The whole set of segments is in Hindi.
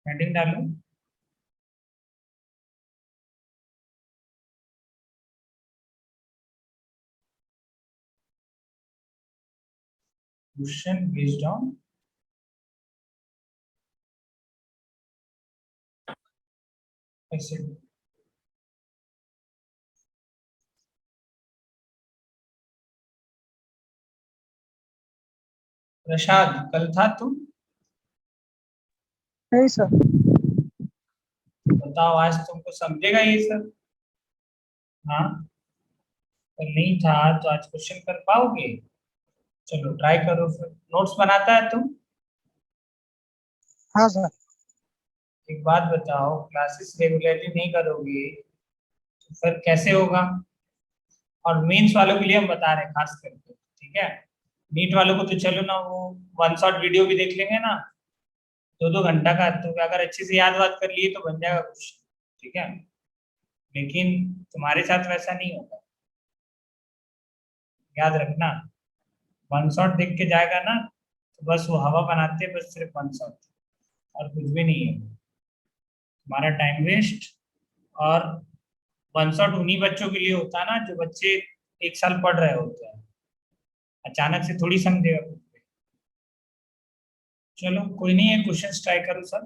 हेडिंग डालो। Question based on acid. Prasad, कल था तुम? नहीं सर। बताओ आज तुमको समझेगा ये सब? हाँ, कल नहीं था तो आज क्वेश्चन कर पाओगे? चलो ट्राई करो फिर। नोट्स बनाता है तुम? हाँ सर। एक बात बताओ, क्लासेस रेगुलरली नहीं करोगे तो फिर कैसे होगा? और मेंस वालों के लिए हम बता रहे हैं खास करके, ठीक है? नीट वालों को तो चलो ना, वो वन शॉट वीडियो भी देख लेंगे ना, 2-2 घंटा का, तो अगर अच्छे से याद वाद कर लिए तो बन जाएगा कुछ, ठीक है? लेकिन तुम्हारे साथ वैसा नहीं होगा, याद रखना। वन शॉट देख के जाएगा ना तो बस वो हवा बनाते हैं, बस सिर्फ वन शॉट, और कुछ भी नहीं है। तुम्हारा टाइम वेस्ट। और वन शॉट उन्हीं बच्चों के लिए होता है ना जो बच्चे 1 साल पढ़ रहे होते हैं, अचानक से थोड़ी समझेगा कुछ भी। चलो कोई नहीं है, क्वेश्चन ट्राई करो सर।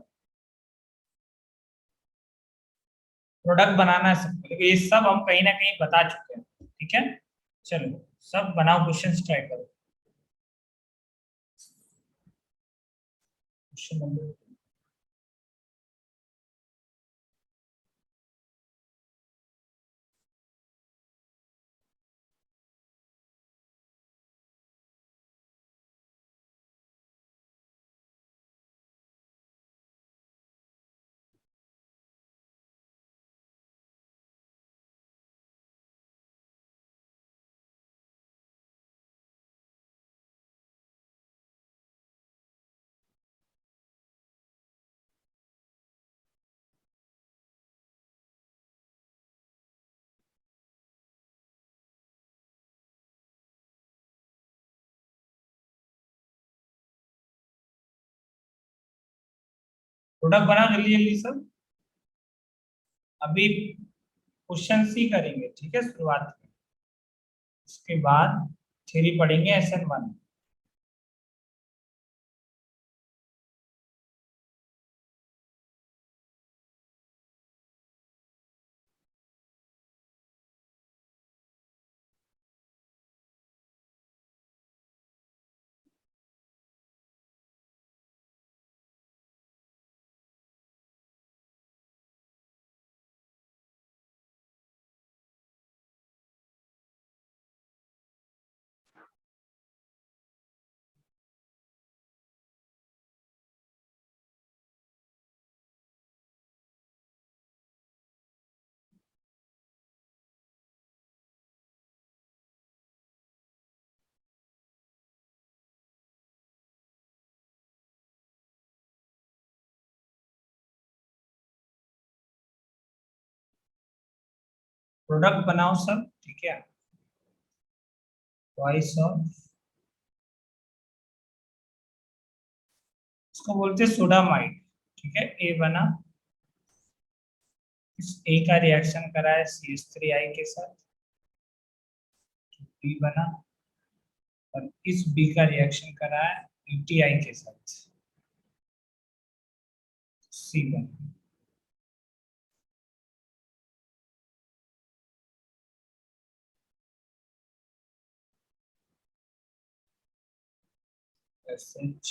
प्रोडक्ट बनाना है सबको, लेकिन ये सब हम कहीं ना कहीं बता चुके हैं, ठीक है? चलो सब बनाओ, क्वेश्चन ट्राई करो। क्वेश्चन नंबर प्रोडक्ट बनाओ जल्दी जल्दी सब। अभी क्वेश्चन ही करेंगे, ठीक है, शुरुआत में। उसके बाद थ्योरी पढ़ेंगे SN1। प्रोडक्ट बनाओ सब, ठीक है? ट्वाइस ऑफ, इसको बोलते हैं सोडामाइड, ठीक है? ए बना, इस ए का रिएक्शन करा है CH3I के साथ, बी बना, और इस बी का रिएक्शन करा है ETI के साथ, सी बना। SH,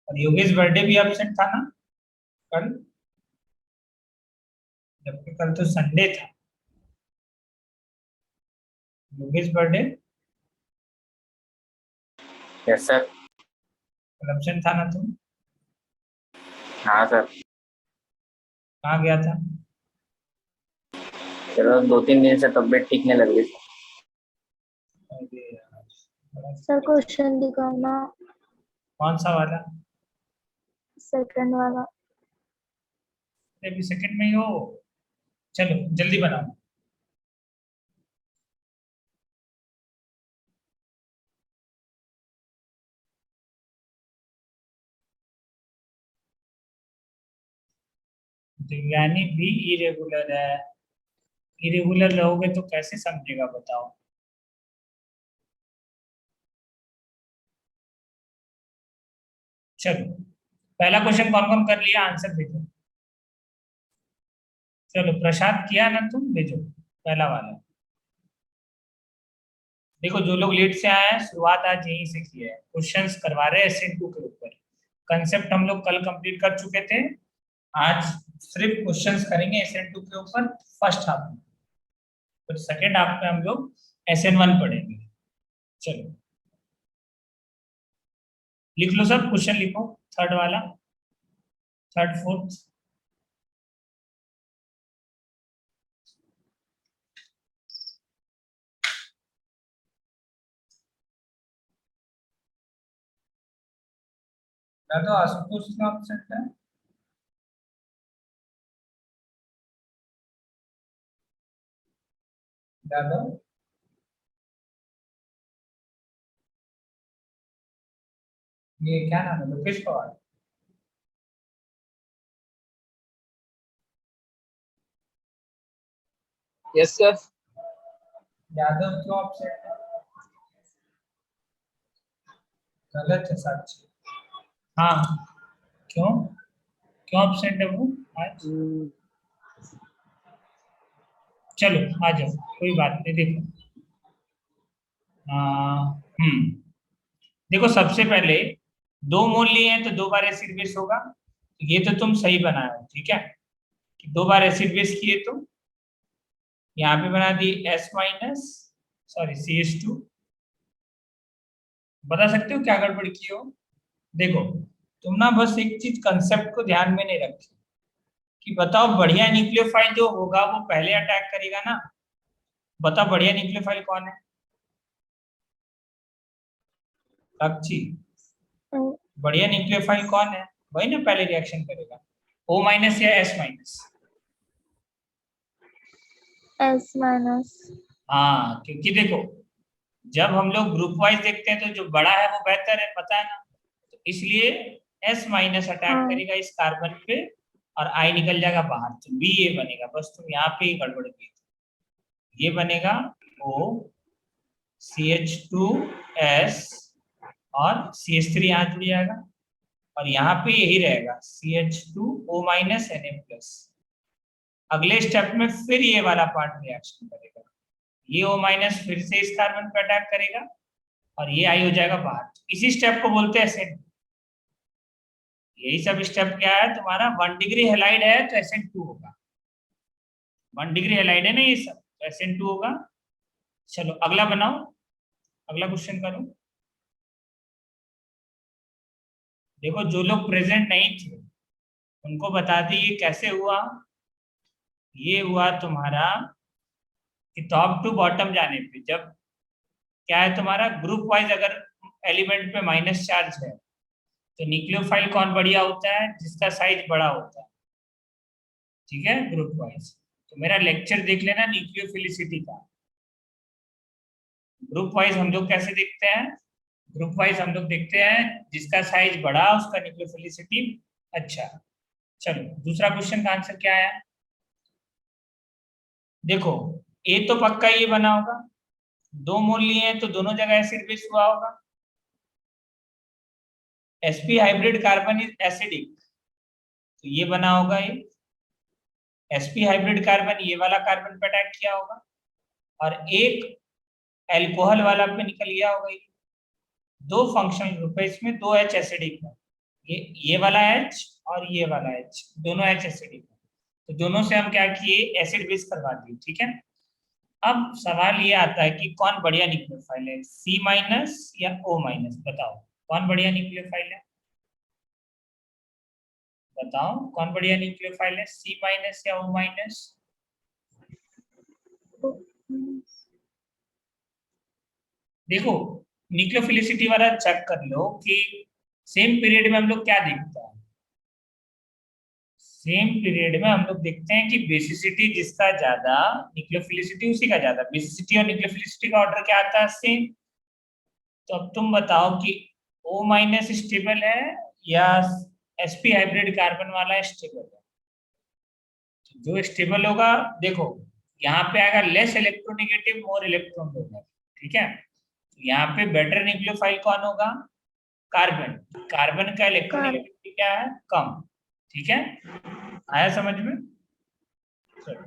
और योगेश बर्थडे भी एब्सेंट था ना कल? जबकि कल तो संडे था। Yogesh birthday, yes sir. कल एब्सेंट था ना तुम? हाँ सर। कहाँ गया था? चलो 2-3 दिन से तबीयत ठीक नहीं लग रही। अरे यार, बड़ा सर दिक्कत। क्वेश्चन दिखाना। कौन सा वाला? सेकंड वाला। अभी सेकंड में ही हो? चलो जल्दी बनाओ। देवयानी भी इरेगुलर है। इरेगुलर रहोगे तो कैसे समझेगा बताओ। चलो पहला क्वेश्चन कौन कौन कर लिया, आंसर भेजो। चलो प्रसाद किया ना, तुम भेजो पहला वाला। देखो जो लोग लेट से आए हैं, शुरुआत आज यहीं से की है, क्वेश्चंस करवा रहे हैं SN2 के ऊपर। कंसेप्ट हम लोग कल कंप्लीट कर चुके थे, आज सिर्फ क्वेश्चंस करेंगे SN2 के ऊपर फर्स्ट हाफ में, फिर सेकेंड हाफ में हम लोग SN1 पढ़ेंगे। चलो लिख लो सब, क्वेश्चन लिखो, थर्ड वाला, थर्ड फोर्थ। तो आशुतोष का ऑप्शन है, यादव। ये क्या नाम है, लोकेश पवार। Yes sir. यादव क्यों ऑप्शन है, गलत है साक्षी। हाँ क्यों, क्यों ऑब्सेंट है वो आज। चलो आ जाओ, कोई बात नहीं। देखो हम्म, देखो सबसे पहले दो मोल लिए हैं तो दो बार एसिड बेस होगा, ये तो तुम सही बनाए हो, ठीक है, कि दो बार एसिड बेस किए तो यहाँ पे बना दी S माइनस, सॉरी CH2। बता सकते हो क्या गड़बड़ की हो। देखो तुम ना बस एक चीज कंसेप्ट को ध्यान में नहीं रखी, कि बताओ बढ़िया न्यूक्लियोफाइल जो होगा वो पहले अटैक करेगा ना। बताओ बढ़िया न्यूक्लियोफाइल कौन है, साक्षी। बढ़िया न्यूक्लियोफाइल कौन है, वही ना पहले रिएक्शन करेगा, O माइनस या S माइनस। S minus. हाँ क्योंकि देखो जब हम लोग ग्रुप वाइज देखते हैं तो जो बड़ा है वो बेहतर है, पता है ना, तो इसलिए S माइनस अटैक हाँ। करेगा इस कार्बन पे और I निकल जाएगा बाहर, तो B ये बनेगा। बस तुम यहाँ पे ही गड़बड़ की, ये बनेगा O CH2S और CH3 यहाँ जुड़ जाएगा, और यहाँ पे यही रहेगा CH2O माइनस Na+। अगले स्टेप में फिर ये वाला पार्ट रिएक्शन करेगा, ये O माइनस फिर से इस कार्बन पे अटैक करेगा और ये I हो जाएगा बाहर। इसी स्टेप को बोलते हैं SN2। यही सब स्टेप क्या है तुम्हारा, 1 डिग्री हेलाइड है तो SN2 होगा, 1 डिग्री हेलाइड है ना ये सब, तो SN2 होगा। चलो अगला बनाओ, अगला क्वेश्चन करो। देखो जो लोग प्रेजेंट नहीं थे उनको बता दी ये कैसे हुआ। ये हुआ तुम्हारा कि टॉप टू बॉटम जाने पे, जब क्या है तुम्हारा ग्रुप वाइज अगर एलिमेंट पे माइनस चार्ज है तो न्यूक्लियोफाइल कौन बढ़िया होता है, जिसका साइज बड़ा होता है, ठीक है, ग्रुप वाइज। तो मेरा लेक्चर देख लेना न्यूक्लियोफिलिसिटी का। ग्रुप वाइज हम लोग कैसे देखते हैं, ग्रुप वाइज हम लोग देखते हैं जिसका साइज बड़ा उसका न्यूक्लियोफिलिसिटी अच्छा। चलो दूसरा क्वेश्चन का आंसर क्या है, देखो ए तो पक्का ये बना होगा, दो मोल लिए हैं तो दोनों जगह एसिड बेस हुआ होगा। sp hybrid carbon is acidic, तो ये बना होगा ये sp हाइब्रिड कार्बन ये वाला कार्बन पे अटैक किया होगा, और एक एल्कोहल वाला पे निकल गया होगा ये। दो फंक्शनल ग्रुप है इसमें, दो H एसिडिक है, ये वाला H और ये वाला H, दोनों H एसिडिक है, तो दोनों से हम क्या किए, एसिड बेस करवा दिए, ठीक है। अब सवाल ये आता है कि कौन बढ़िया न्यूक्लियोफाइल है, C माइनस या O माइनस, बताओ कौन बढ़िया न्यूक्लियोफाइल है, बताओ कौन बढ़िया न्यूक्लियोफाइल है, C माइनस या O माइनस। देखो न्यूक्लियोफिलिसिटी वाला चेक कर लो कि सेम पीरियड में हम लोग क्या देखते हैं, सेम पीरियड में हम लोग देखते हैं कि बेसिसिटी जिसका ज्यादा न्यूक्लियोफिलिसिटी उसी का ज्यादा, बेसिसिटी और न्यूक्लियोफिलिसिटी का ऑर्डर क्या आता है, सेम। तो अब तुम बताओ कि O माइनस स्टेबल है या sp हाइब्रिड कार्बन वाला स्टेबल है, जो स्टेबल होगा, देखो यहाँ पे आएगा less electronegative more electron donor, ठीक है। तो यहाँ पे बेटर न्यूक्लियोफाइल कौन होगा? कार्बन। कार्बन का इलेक्ट्रोनेगेटिविटी क्या है? कम, ठीक है। आया समझ में? चलो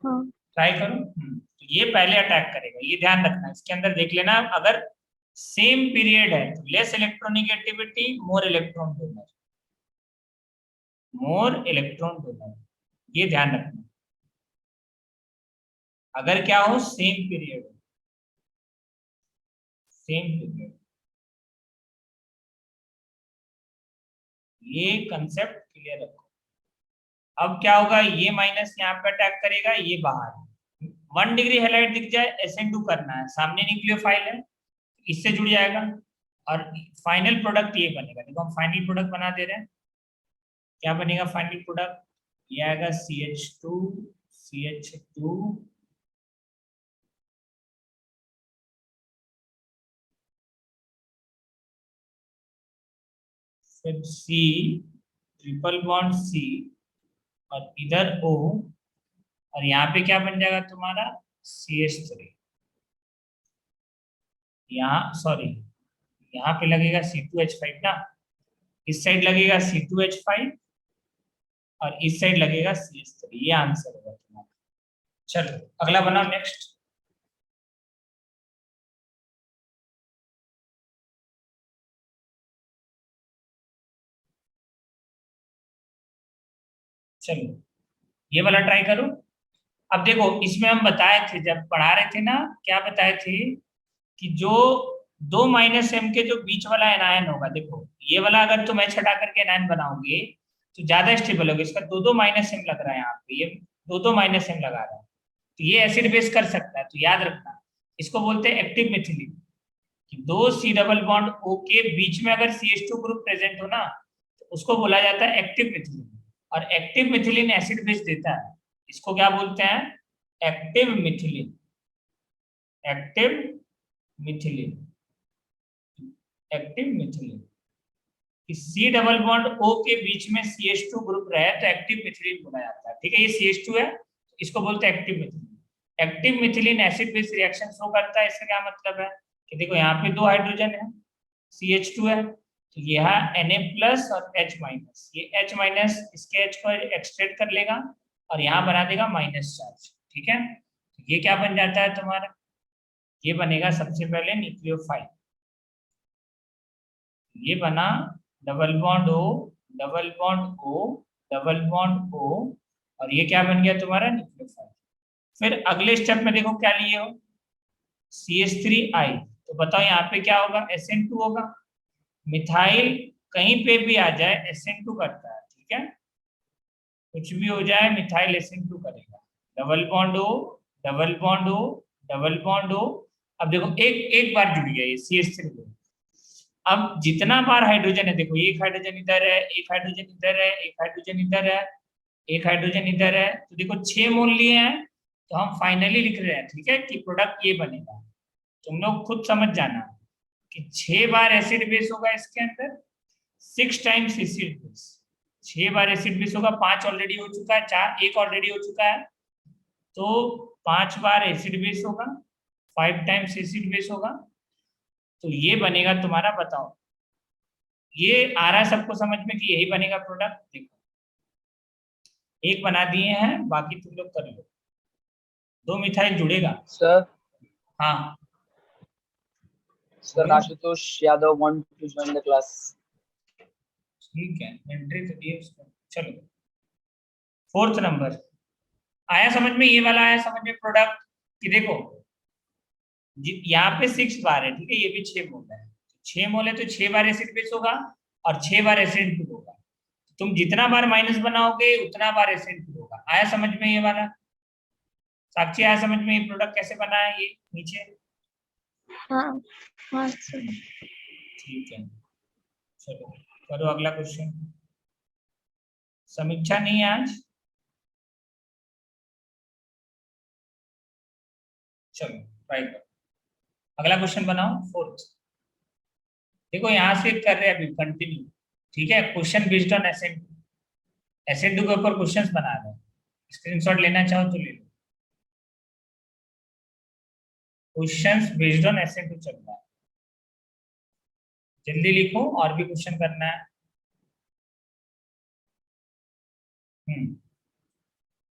हाँ ट्राई करो। तो ये पहले अटैक करेगा, ये ध्यान रखना। इसके अंदर देख लेना, अगर सेम पीरियड है तो less electronegativity more electron donor, more electron donor, ये ध्यान रखना। अगर क्या हो, सेम पीरियड, सेम पीरियड, ये कंसेप्ट क्लियर रखो। अब क्या होगा, ये माइनस यहाँ पे अटैक करेगा, ये बाहर 1 डिग्री हेलाइट दिख जाए, SN2 करना है, सामने न्यूक्लियोफाइल है, इससे जुड़ जाएगा और फाइनल प्रोडक्ट ये बनेगा। देखो हम फाइनल प्रोडक्ट बना दे रहे हैं, क्या बनेगा फाइनल प्रोडक्ट? ये आएगा CH2 CH2 फिर C ट्रिपल बॉन्ड C और इधर O, और यहाँ पे क्या बन जाएगा तुम्हारा CH3। यहाँ सॉरी, यहाँ पे लगेगा C2H5 ना, इस साइड लगेगा C2H5 और इस साइड लगेगा CH3। ये आंसर होगा तुम्हारा। चलो अगला बनाओ, नेक्स्ट। चलो ये वाला ट्राई करो। अब देखो इसमें हम बताए थे जब पढ़ा रहे थे ना, क्या बताए थे कि जो 2 - m के जो बीच वाला एनायन होगा, देखो ये वाला अगर तुम H हटा करके एनायन बनाओगे तो ज्यादा स्टेबल होगा। इसका 2 - m लग रहा है यहाँ पे, ये 2 - m लगा रहा है, तो ये एसिड बेस कर सकता है। तो याद रखना, इसको बोलते हैं एक्टिव मिथिलीन। कि 2 C डबल बॉन्ड O के बीच में अगर CH2 ग्रुप प्रेजेंट हो ना, तो उसको बोला जाता है एक्टिव मिथिलीन। और एक्टिव मिथिलीन एसिड बेस देता है, इसको क्या बोलते हैं? Active methylene. Active methylene, active methylene. C double bond O के बीच में CH2 ग्रुप रहे तो एक्टिव मिथिलीन बोला जाता है, ठीक है। ये CH2 है, इसको बोलते हैं active methylene. Active methylene acid base reaction show करता है। इसका क्या मतलब है कि देखो यहाँ पे 2 हाइड्रोजन है, CH2 है, तो यहाँ Na+ और H-, ये H- इसके H को एक्सट्रेक्ट कर लेगा और यहाँ बना देगा माइनस चार्ज, ठीक है। तो ये क्या बन जाता है तुम्हारा? ये बनेगा सबसे पहले न्यूक्लियोफाइल। ये बना double bond O, double bond O, double bond O, और ये क्या बन गया तुम्हारा? न्यूक्लियोफाइल। फिर अगले स्टेप में देखो क्या लिए हो, CH3I। तो बताओ यहाँ पे क्या होगा? SN2 होगा। मिथाइल कहीं पे भी आ जाए SN2 करता है, ठीक है। कुछ भी हो जाए मिथाइल SN2 करेगा। Double bond O, double bond O, double bond O। अब देखो एक एक बार जुड़ गया ये CH3। अब जितना बार हाइड्रोजन है, देखो एक हाइड्रोजन इधर है, एक हाइड्रोजन इधर है, एक हाइड्रोजन इधर है, एक हाइड्रोजन इधर है, तो देखो 6 मोल लिए हैं। तो हम फाइनली लिख रहे हैं, ठीक है, कि प्रोडक्ट ये बनेगा। तुम लोग खुद समझ जाना कि 6 बार एसिड बेस होगा इसके अंदर, 6 टाइम्स एसिड बेस। 6 बार एसिड बेस होगा, 5 ऑलरेडी हो चुका है, 4 एक ऑलरेडी हो चुका है, तो 5 बार एसिड बेस होगा, 5 टाइम्स एसिड बेस होगा। तो ये बनेगा तुम्हारा, बताओ ये आ रहा है सबको समझ में कि यही बनेगा प्रोडक्ट? देखो एक बना दिए हैं, बाकी तुम लोग कर लो। 2 मिथाइल जुड़ेगा। सर हाँ sir Ashutosh Yadav want to join the class. ठीक है, एंट्री तो दिए उसको। चलो 4th नंबर आया समझ में, ये वाला आया समझ में प्रोडक्ट। कि देखो यहाँ पे 6 बार है, ठीक है, ये भी 6 मोल है। 6 मोल है तो 6 बार एसिड बेस होगा और 6 बार एसिड होगा। तुम जितना बार माइनस बनाओगे उतना बार एसिड होगा। आया समझ में ये वाला? साक्षी आया समझ में ये प्रोडक्ट कैसे बना है? ये नीचे हाँ हाँ सर। ठीक है। चलो करो अगला क्वेश्चन। समीक्षा नहीं है आज? चलो ट्राई करो, अगला क्वेश्चन बनाओ 4th। देखो यहाँ से कर रहे हैं अभी कंटिन्यू, ठीक है। क्वेश्चन बेस्ड ऑन SN2 के ऊपर क्वेश्चंस बना रहे हैं। स्क्रीनशॉट लेना चाहो तो ले लो। क्वेश्चंस बेस्ड ऑन SN2 चल रहा है, जल्दी लिखो और भी क्वेश्चन करना है।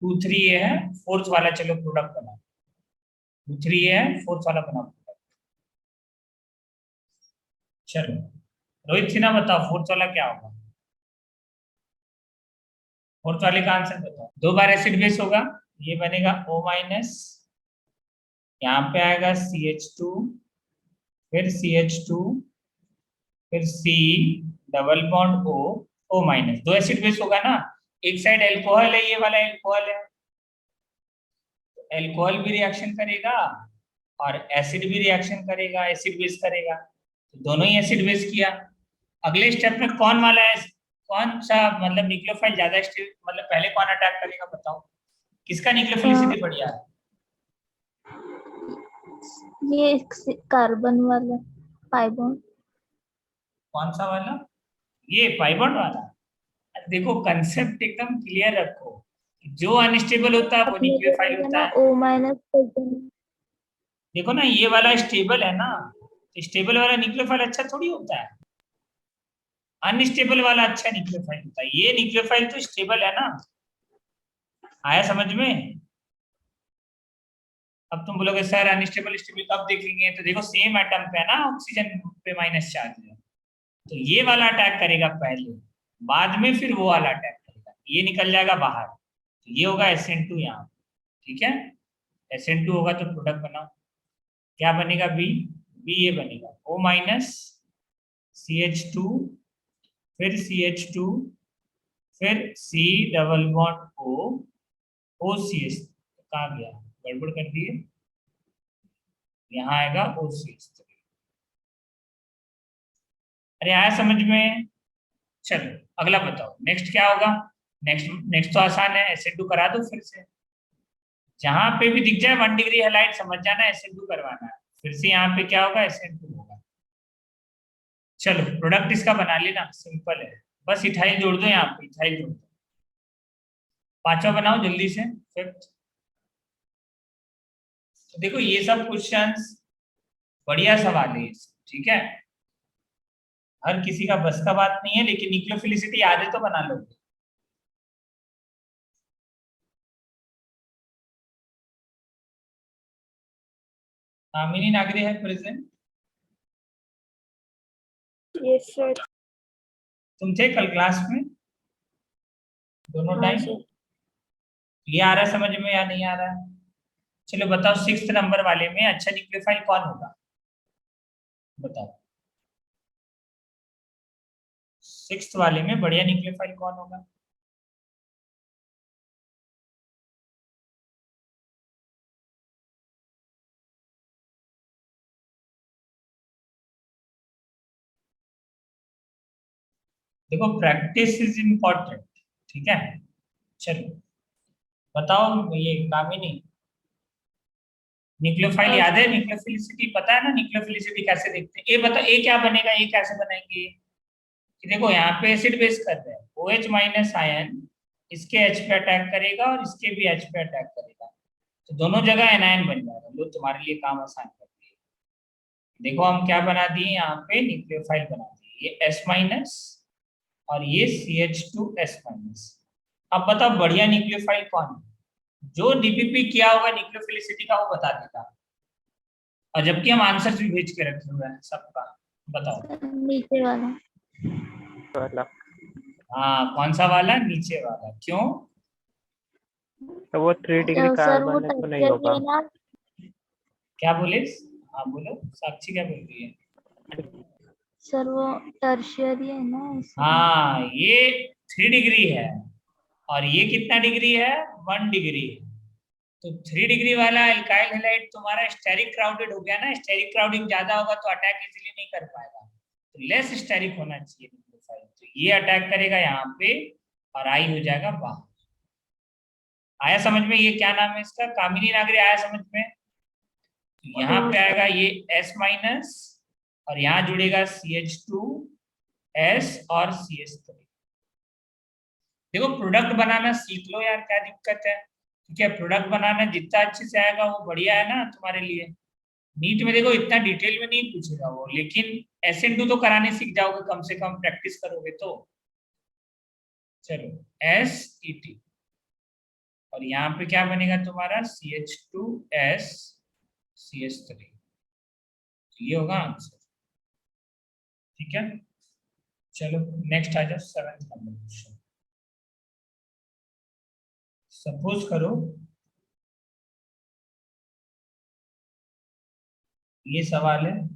2 3 ये है, फोर्थ वाला चलो प्रोडक्ट बनाओ। 2 3 ये है, फोर्थ वाला बनाओ प्रोडक्ट। चलो रोहित सिन्हा बताओ फोर्थ वाला क्या होगा? फोर्थ वाले का आंसर बताओ। 2 बार एसिड बेस होगा, ये बनेगा O-, यहाँ पे आएगा CH2, फिर CH2, फिर C double bond O-। 2 acid base होगा ना, एक साइड एल्कोहल है, ये वाला एल्कोहल है, एल्कोहल भी रिएक्शन करेगा और एसिड भी रिएक्शन करेगा, एसिड बेस करेगा, तो दोनों ही एसिड बेस किया। अगले स्टेप में कौन वाला है, कौन सा मतलब न्यूक्लियोफाइल ज्यादा स्टेप, मतलब पहले कौन अटैक करेगा बताओ, किसका न्यूक्लियोफिलिसिटी बढ़िया है? ये कार्बन वाला पाई बॉन्ड। कौन सा वाला? ये पाई बॉन्ड वाला। देखो कंसेप्ट एकदम क्लियर रखो, जो अनस्टेबल होता है वो आपने न्यूक्लियोफाइल बोला होता ना है। O-। देखो ना ये वाला स्टेबल है ना, स्टेबल वाला न्यूक्लियोफाइल अच्छा थोड़ी होता है, अनस्टेबल वाला अच्छा न्यूक्लियोफाइल होता है। ये न्यूक्लियोफाइल तो स्टेबल है ना, आया समझ में? अब तुम बोलोगे सर अनस्टेबल स्टेबल कब देखेंगे, तो देखो सेम एटम पे है ना, ऑक्सीजन पे माइनस चार्ज है, तो ये वाला अटैक करेगा पहले, बाद में फिर वो वाला अटैक करेगा, ये निकल जाएगा बाहर, तो ये होगा SN2 यहाँ, ठीक है। SN2 होगा तो प्रोडक्ट बनाओ, क्या बनेगा? बी ये बनेगा O-, CH2, फिर CH2, फिर C डबल बॉन्ड OCH। कहाँ गया, गड़बड़ कर दिए, यहाँ आएगा OCH। अरे आया समझ में? चलो अगला बताओ, नेक्स्ट क्या होगा? नेक्स्ट तो आसान है, SN2 करा दो फिर से, जहां पे भी दिख जाए 1 डिग्री हैलाइड समझ जाना SN2 करवाना है, फिर से यहाँ पे क्या होगा, SN2 होगा। चलो प्रोडक्ट इसका बना लेना, सिंपल है, बस इथाइल जोड़ दो, यहाँ पे इथाइल जोड़ दो। पांचवा बनाओ जल्दी से, फिफ्थ। तो देखो ये सब क्वेश्चंस बढ़िया सवाल है, ठीक है, हर किसी का बस का बात नहीं है, लेकिन न्यूक्लियोफिलिसिटी याद है तो बना लो। कामिनी नागरे है प्रेजेंट? Yes sir. तुम थे कल क्लास में दोनों हाँ टाइम? सर। ये आ रहा है समझ में या नहीं आ रहा है? चलो बताओ 6th नंबर वाले में अच्छा न्यूक्लियोफाइल कौन होगा, बताओ 6th वाले में बढ़िया न्यूक्लियोफाइल कौन होगा? देखो प्रैक्टिस इज इम्पोर्टेंट, ठीक है। चलो बताओ ये कामिनी, न्यूक्लियोफाइल याद है, न्यूक्लियोफिलिसिटी पता है ना, न्यूक्लियोफिलिसिटी कैसे देखते हैं? ए बता, ए क्या बनेगा, ए कैसे बनाएंगे? कि देखो यहाँ पे एसिड बेस कर रहे हैं, OH- आयन इसके H पे अटैक करेगा और इसके भी H पे अटैक करेगा, तो दोनों जगह एनायन बन जाएगा। लो तुम्हारे लिए काम आसान कर दिए, देखो हम क्या बना दिए, यहाँ पे न्यूक्लियोफाइल बना दिए, ये S- और ये CH2S-। अब बताओ बढ़िया न्यूक्लियोफाइल कौन है? जो DPP किया होगा न्यूक्लियोफिलिसिटी का वो बता देगा, और जबकि हम आंसर भी भेज के रखे हुए हैं सबका, बताओ। नीचे वाला। वाला। हाँ कौन सा वाला? नीचे वाला, क्यों? तो वो 3 डिग्री सर वो कार्बन है तो नहीं टर्शियरी होगा। है ना। क्या बोले? हाँ बोलो, साक्षी क्या बोल रही है? सर वो टर्शियरी है ना इसलिए। हाँ ये 3 डिग्री है, और ये कितना डिग्री है? 1 डिग्री। तो 3 डिग्री वाला एल्काइल हैलाइड तुम्हारा स्टेरिक क्राउडेड हो गया ना, स्टेरिक क्राउडिंग ज्यादा होगा तो अटैक इजीली नहीं कर पाएगा, तो लेस स्टेरिक होना चाहिए न्यूक्लियोफाइल, तो ये अटैक करेगा यहाँ पे और आई हो जाएगा बाहर। आया समझ में? ये क्या नाम है इसका, कामिनी नागरे, आया समझ में? तो यहाँ पे आएगा ये S- और यहाँ जुड़ेगा CH2S और CH3, देखो प्रोडक्ट बनाना सीख लो यार, क्या दिक्कत है। ठीक है, प्रोडक्ट बनाना जितना अच्छे से आएगा वो बढ़िया है ना तुम्हारे लिए। नीट में देखो इतना डिटेल में नहीं पूछेगा वो, लेकिन SN2 तो कराने सीख जाओगे, कम से कम प्रैक्टिस करोगे तो। चलो SET, और यहाँ पे क्या बनेगा तुम्हारा CH2S CH3, ये होगा आंसर। ठीक है, चलो नेक्स्ट आ जाओ 7th नंबर क्वेश्चन। सपोज करो ये सवाल है,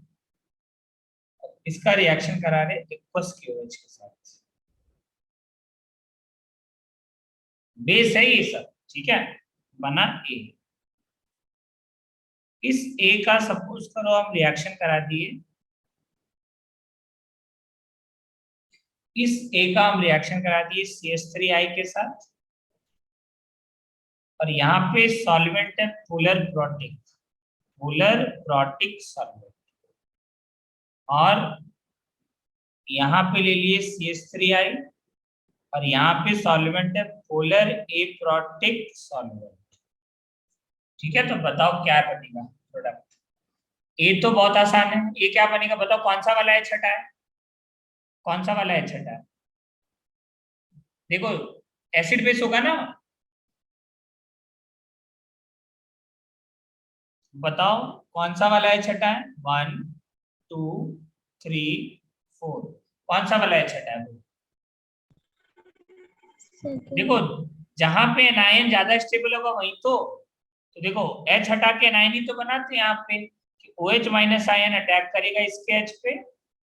इसका रिएक्शन करा रहे एक्वस KOH के साथ। बेस है ये सब, ठीक है, बना A। इस A का सपोज करो हम रिएक्शन करा दिए, इस A का हम रिएक्शन करा दिए CH3I के साथ, और यहाँ पे सॉल्वेंट है polar protic, polar protic solvent, और यहाँ पे ले लिए CH3I, और यहाँ पे सॉल्वेंट है पोलर एप्रोटिक सॉल्वेंट। ठीक है, तो बताओ क्या बनेगा प्रोडक्ट। ए तो बहुत आसान है, ये क्या बनेगा बताओ, कौन सा वाला है छठा है, कौन सा वाला है छठा है। देखो एसिड बेस होगा ना, बताओ कौन सा वाला है छठा है। 1 2 3 4, कौन सा वाला है छठा है। देखो जहां पे एनायन ज्यादा स्टेबल होगा वहीं तो देखो H हटा के एनायन ही तो बनाते हैं यहाँ पे, कि OH माइनस आयन अटैक करेगा इसके H पे,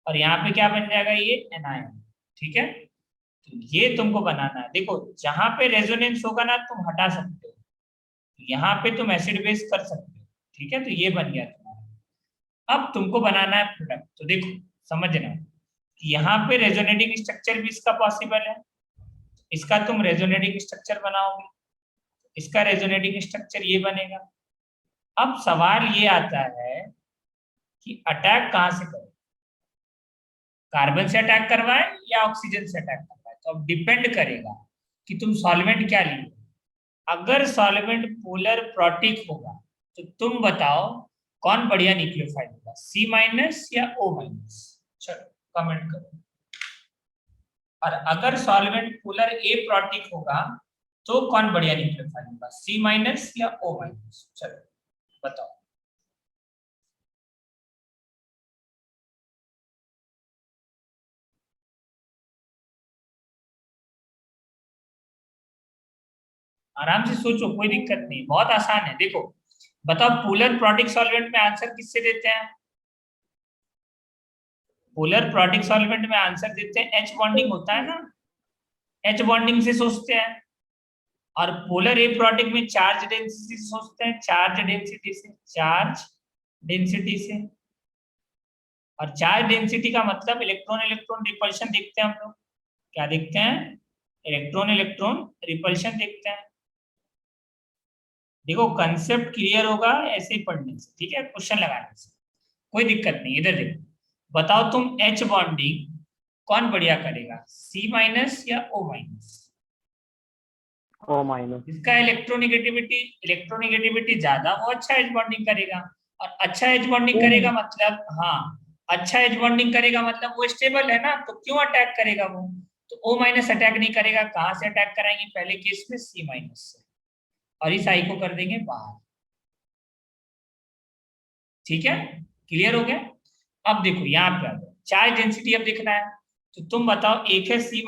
और यहाँ पे क्या बन जाएगा ये एनायन। ठीक है, तो ये तुमको बनाना है। देखो जहां पे रेजोनेंस होगा ना तुम हटा सकते हो, यहाँ पे तुम एसिड बेस कर सकते हो। ठीक है, तो ये बन गया तुम्हारा। अब तुमको बनाना है प्रोडक्ट, तो देखो समझना कि यहाँ पे रेजोनेटिंग स्ट्रक्चर भी इसका पॉसिबल है, इसका तुम रेजोनेटिंग स्ट्रक्चर बनाओगे, इसका रेजोनेटिंग स्ट्रक्चर ये बनेगा। अब सवाल ये आता है कि अटैक कहां से करें, कार्बन से अटैक करवाए या ऑक्सीजन से अटैक करवाए। तो अब डिपेंड करेगा कि तुम सॉल्वेंट क्या लिए। अगर सॉल्वेंट पोलर प्रोटिक होगा तो तुम बताओ कौन बढ़िया न्यूक्लियोफाइल होगा, C- या O-। चलो कमेंट करो। और अगर सॉल्वेंट पोलर एप्रोटिक होगा तो कौन बढ़िया न्यूक्लियोफाइल होगा, C- या O-। चलो बताओ। आराम से सोचो, कोई दिक्कत नहीं, बहुत आसान है। देखो बताओ पोलर प्रोटिक सॉल्वेंट में आंसर किससे देते हैं, पोलर प्रोटिक सॉल्वेंट में आंसर देते हैं H बॉन्डिंग होता है ना, H बॉन्डिंग से सोचते हैं। और पोलर एप्रोटिक में चार्ज डेंसिटी से सोचते हैं, चार्ज डेंसिटी से, चार्ज डेंसिटी से। और चार्ज डेंसिटी का मतलब इलेक्ट्रॉन इलेक्ट्रॉन रिपल्शन देखते हैं हम लोग, क्या देखते हैं, इलेक्ट्रॉन इलेक्ट्रॉन रिपल्शन देखते हैं। देखो कंसेप्ट क्लियर होगा ऐसे ही पढ़ने से, ठीक है, क्वेश्चन लगाने से कोई दिक्कत नहीं। इधर देखो बताओ तुम H बॉन्डिंग कौन बढ़िया करेगा, C- या O-। O-। इसका इलेक्ट्रोनिगेटिविटी ज्यादा, वो अच्छा एच बॉन्डिंग करेगा। और अच्छा एच बॉन्डिंग करेगा मतलब, हाँ अच्छा एच बॉन्डिंग करेगा मतलब वो स्टेबल है ना, तो क्यों अटैक करेगा वो। तो O- अटैक नहीं करेगा, कहां से अटैक कराएंगे पहले केस में, C- से, और इस आई को कर देंगे बाहर। ठीक है, क्लियर हो गया। अब देखो यहाँ पे आ जाओ, चार्ज डेंसिटी अब देखना है, तो तुम बताओ एक है C-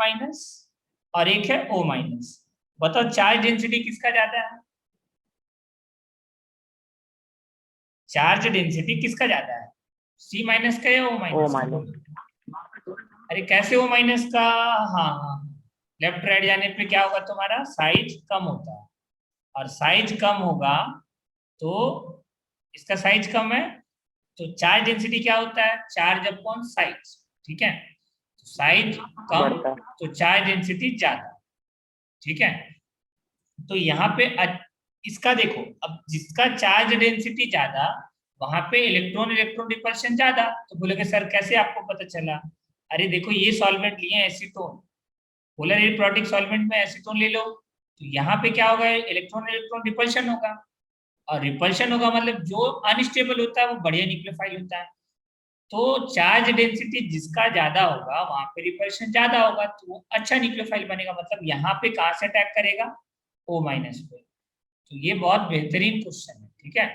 और एक है O-। बताओ चार्ज डेंसिटी किसका ज्यादा है, चार्ज डेंसिटी किसका ज्यादा है, C- का या O-। O-। अरे कैसे O- का, हाँ हाँ, लेफ्ट राइट जाने पे क्या होगा तुम्हारा, साइज कम होता है, और साइज कम होगा तो इसका साइज कम है, तो चार्ज डेंसिटी क्या होता है, चार्ज अपॉन साइज। ठीक है, तो साइज कम बढ़ता है। तो चार्ज डेंसिटी ज्यादा। ठीक है, तो यहाँ पे इसका देखो, अब जिसका चार्ज डेंसिटी ज्यादा वहां पे इलेक्ट्रॉन इलेक्ट्रॉन रिपल्शन ज्यादा। तो बोलेगे सर कैसे आपको पता चला, अरे देखो ये सॉल्वेंट लिए एसीटोन, पोलर इलेक्ट्रोनिक सॉल्वेंट में एसीटोन ले लो, तो यहाँ पे क्या होगा, इलेक्ट्रॉन इलेक्ट्रॉन रिपल्शन होगा, और रिपल्शन होगा मतलब जो अनस्टेबल होता है वो बढ़िया न्यूक्लियोफाइल होता है। तो चार्ज डेंसिटी जिसका ज्यादा होगा वहां पे रिपल्शन ज्यादा होगा, तो वो अच्छा न्यूक्लियोफाइल बनेगा। मतलब यहाँ पे कहाँ से अटैक करेगा, O- पे। तो ये बहुत बेहतरीन क्वेश्चन है, ठीक है।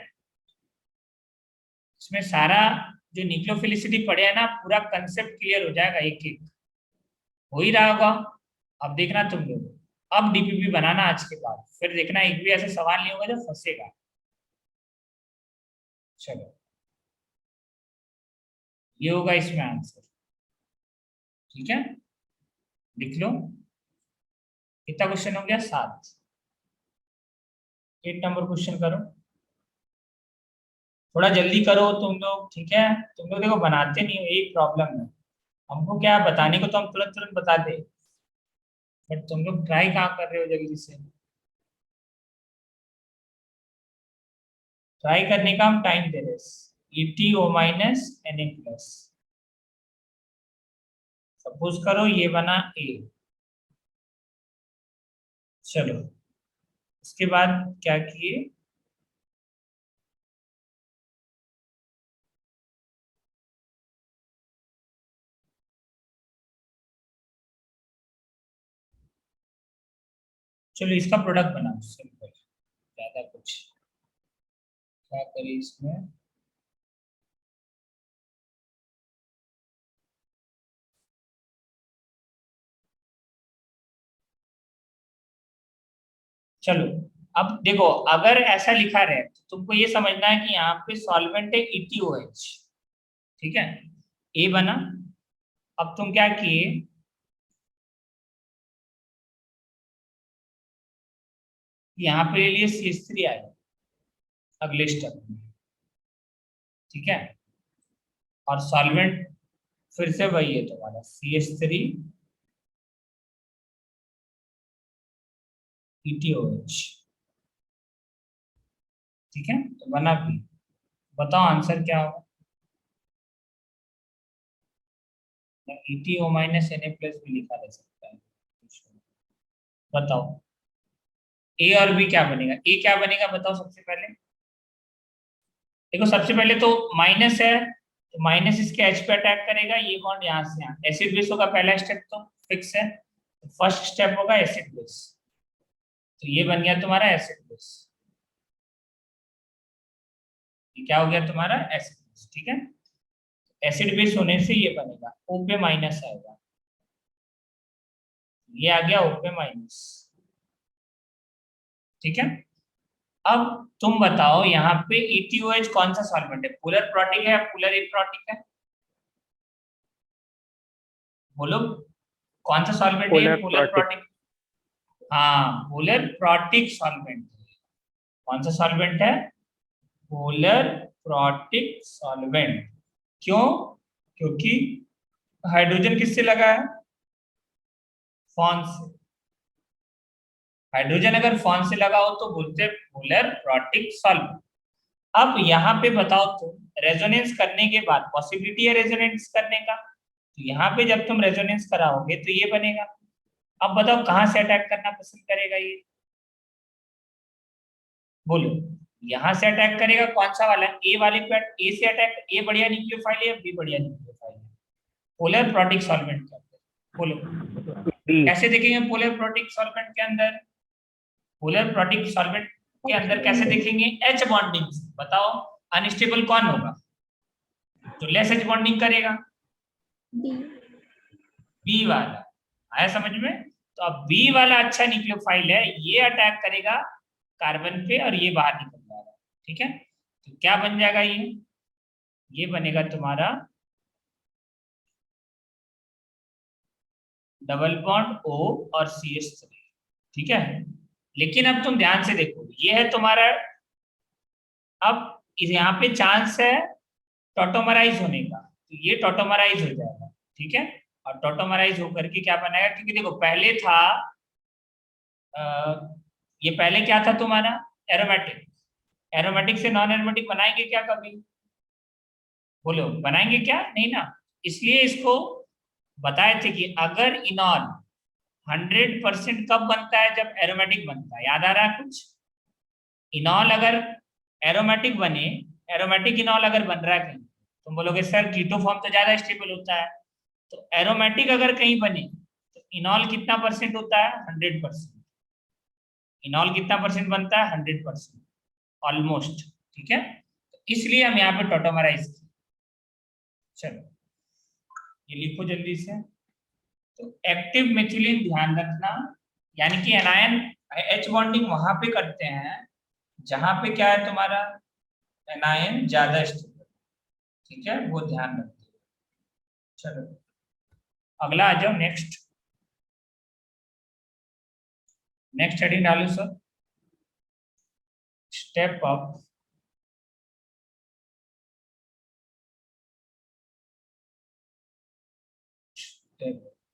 इसमें सारा जो न्यूक्लियोफिलिसिटी पढ़े है ना, पूरा कंसेप्ट क्लियर हो जाएगा, एक एक हो ही रहा होगा। अब देखना तुम लोग, अब डीपीपी बनाना आज के बाद, फिर देखना एक भी ऐसे सवाल नहीं होगा जो फंसेगा। चलो, ये होगा इसमें आंसर, ठीक है। लिख लो, कितना क्वेश्चन हो गया, 7। 8 नंबर क्वेश्चन करो, थोड़ा जल्दी करो तुम लोग, ठीक है। तुम लोग देखो बनाते नहीं हो, यही प्रॉब्लम है। हमको क्या है, बताने को तो हम तुरंत तुरंत बता दे, बट तुम लोग ट्राई कहाँ कर रहे हो जल्दी से। ट्राई करने का हम टाइम दे रहे हैं। ETO minus Na plus, suppose करो ये बना A। चलो, उसके बाद क्या किए, चलो इसका प्रोडक्ट बनाओ, सिंपल, ज्यादा कुछ क्या करें इसमें। चलो, अब देखो अगर ऐसा लिखा रहे तो तुमको ये समझना है कि यहाँ पे सॉल्वेंट है ETOH, ठीक है। ए बना, अब तुम क्या किए, यहाँ पे ले लिए CH3 आए अगले स्टेप में, ठीक है। और सॉल्वेंट फिर से वही है तुम्हारा CH3 ETOH, ठीक है। तो बना भी, बताओ आंसर क्या होगा। ETO माइनस Na प्लस भी लिखा रह सकता है, बताओ ए और बी क्या बनेगा। ए क्या बनेगा बताओ सबसे पहले, देखो सबसे पहले तो माइनस है, तो माइनस इसके H पे अटैक करेगा, ये बॉन्ड यहाँ से यहाँ, एसिड बेस होगा पहला स्टेप, तो फिक्स है। तो फर्स्ट स्टेप होगा एसिड बेस, तो ये बन गया तुम्हारा एसिड बेस, ये क्या हो गया तुम्हारा एसिड बेस, ठीक है। एसिड बेस होने से ये बनेगा, O पे माइनस आएगा, ये आ गया O पे माइनस, ठीक है। अब तुम बताओ यहाँ पे ETOH कौन सा सॉल्वेंट है, पोलर प्रोटिक है या पोलर इलेक्ट्रोटिक है, बोलो कौन सा सॉल्वेंट है, पोलर पोलर प्रोटिक। प्रोटिक। हाँ, पोलर प्रोटिक सॉल्वेंट, कौन सा सॉल्वेंट है, पोलर प्रोटिक सॉल्वेंट। क्यों, क्योंकि हाइड्रोजन किससे लगा है, फॉन से। हाइड्रोजन अगर फॉन से लगा हो तो बोलते हैं पोलर प्रोटिक सॉल्वेंट। अब यहाँ पे बताओ तुम, रेजोनेंस करने के बाद पॉसिबिलिटी है रेजोनेंस करने का, तो यहाँ पे जब तुम रेजोनेंस कराओगे तो ये बनेगा। अब बताओ कहाँ से अटैक करना पसंद करेगा ये, बोलो। यहाँ से अटैक करेगा, कौन सा वाला, ए वाले पे, ए से अटैक, ए बढ़िया न्यूक्लियोफाइल है या बी बढ़िया न्यूक्लियोफाइल है पोलर प्रोटिक सॉल्वेंट के अंदर, बोलो बी। कैसे देखेंगे पोलर प्रोटिक सॉल्वेंट के अंदर, पोलर प्रोटिक सॉल्वेंट के अंदर कैसे देखेंगे, H बॉन्डिंग, बताओ अनस्टेबल कौन होगा, तो लेस H बॉन्डिंग करेगा, बी। बी वाला। आया समझ में, तो अब बी वाला अच्छा न्यूक्लियोफाइल है, ये अटैक करेगा कार्बन पे और ये बाहर निकल जाएगा, ठीक है। तो क्या बन जाएगा ये बनेगा तुम्हारा डबल बॉन्ड O और CH3, ठीक है। लेकिन अब तुम ध्यान से देखो, ये है तुम्हारा, अब यहाँ पे चांस है टॉटोमराइज होने का, तो ये टॉटोमराइज हो जाएगा, ठीक है। और टॉटोमराइज होकर के क्या बनाएगा, क्योंकि देखो पहले था ये पहले क्या था तुम्हारा, एरोमेटिक, एरोमेटिक से नॉन एरोमेटिक बनाएंगे क्या कभी, बोलो बनाएंगे क्या, नहीं ना। इसलिए इसको बताए थे कि अगर इनॉल 100% कब बनता है? जब एरोमेटिक बनता है। याद आ रहा है कुछ? इनॉल अगर एरोमेटिक बने, एरोमेटिक इनॉल अगर बन रहा है कहीं, तुम बोलोगे सर कीटो फॉर्म तो ज्यादा स्टेबल होता है। तो एरोमेटिक अगर कहीं बने तो इनॉल कितना परसेंट होता है? 100%। इनॉल कितना परसेंट बनता है? 100%, ऑलमोस्ट। ठीक है, तो इसलिए हम यहाँ पे टॉटोमराइज किए। चलो ये लिखो जल्दी से। तो एक्टिव मेथिलीन ध्यान रखना, यानी कि एनायन एच बॉन्डिंग वहां पे करते हैं जहां पे क्या है तुम्हारा, एनायन ज्यादा स्टेबल। ठीक है, वो ध्यान रखते हो। चलो अगला आ जाओ, नेक्स्ट। नेक्स्ट हेडिंग डालो सर, स्टेप अप